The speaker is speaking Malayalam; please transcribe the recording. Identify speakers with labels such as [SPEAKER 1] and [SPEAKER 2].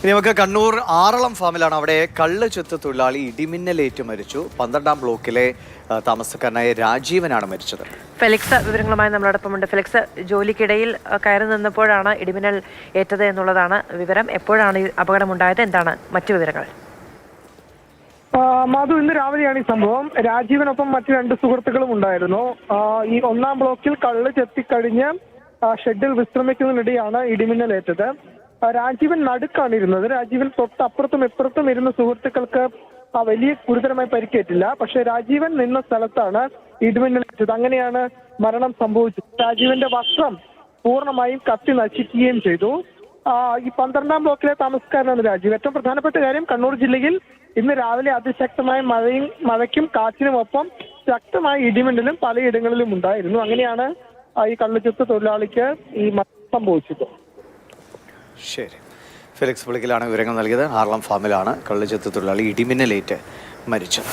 [SPEAKER 1] ഇനി നമുക്ക് കണ്ണൂർ ആറളം ഫാമിലാണ്. അവിടെ കള്ള് ചെത്ത് തൊഴിലാളി ഇടിമിന്നലേറ്റ് മരിച്ചു. 12-ാം ബ്ലോക്കിലെ താമസക്കാരനായ രാജീവനാണ് മരിച്ചത്.
[SPEAKER 2] ഫെലിക്സ് വിവരങ്ങളുമായി നമ്മളോടൊപ്പമുണ്ട്. ഫെലിക്സ്, ജോലിക്കിടയിൽ കയറി നിന്നപ്പോഴാണ് ഇടിമിന്നൽ ഏറ്റത് എന്നുള്ളതാണ് വിവരം. എപ്പോഴാണ് ഈ അപകടമുണ്ടായത്? എന്താണ് മറ്റു വിവരങ്ങൾ?
[SPEAKER 3] മാധു, ഇന്ന് രാവിലെയാണ് ഈ സംഭവം. രാജീവനൊപ്പം മറ്റു 2 സുഹൃത്തുക്കളും ഉണ്ടായിരുന്നു. ഈ 1-ാം ബ്ലോക്കിൽ കള്ള് ചെത്തിക്കഴിഞ്ഞ് ഷെഡിൽ വിശ്രമിക്കുന്നതിനിടെയാണ് ഇടിമിന്നലേറ്റത്. രാജീവൻ നടുക്കാണ് ഇരുന്നത്. രാജീവൻ തൊട്ടപ്പുറത്തും ഇപ്പുറത്തും ഇരുന്ന സുഹൃത്തുക്കൾക്ക് വലിയ ഗുരുതരമായി പരിക്കേറ്റില്ല. പക്ഷെ രാജീവൻ നിന്ന സ്ഥലത്താണ് ഇടിമിന്നലേറ്റത്. അങ്ങനെയാണ് മരണം സംഭവിച്ചത്. രാജീവന്റെ വസ്ത്രം പൂർണ്ണമായും കത്തി നശിക്കുകയും ചെയ്തു. ഈ 12-ാം ബ്ലോക്കിലെ താമസക്കാരനാണ് രാജീവ്. ഏറ്റവും പ്രധാനപ്പെട്ട കാര്യം, കണ്ണൂർ ജില്ലയിൽ ഇന്ന് രാവിലെ അതിശക്തമായ മഴയ്ക്കും കാറ്റിനുമൊപ്പം ശക്തമായ ഇടിമിന്നലും പലയിടങ്ങളിലും ഉണ്ടായിരുന്നു. അങ്ങനെയാണ് ഈ കള്ളുചെത്ത് തൊഴിലാളിക്ക് ഈ മരണം സംഭവിച്ചത്.
[SPEAKER 1] ശരി, ഫെലിക്സ് പുളിക്കലാണ് വിവരങ്ങൾ നൽകിയത്. ആറളം ഫാമിലാണ് കള്ളുചെത്ത് തൊഴിലാളി ഇടിമിന്നലേറ്റ് മരിച്ചത്.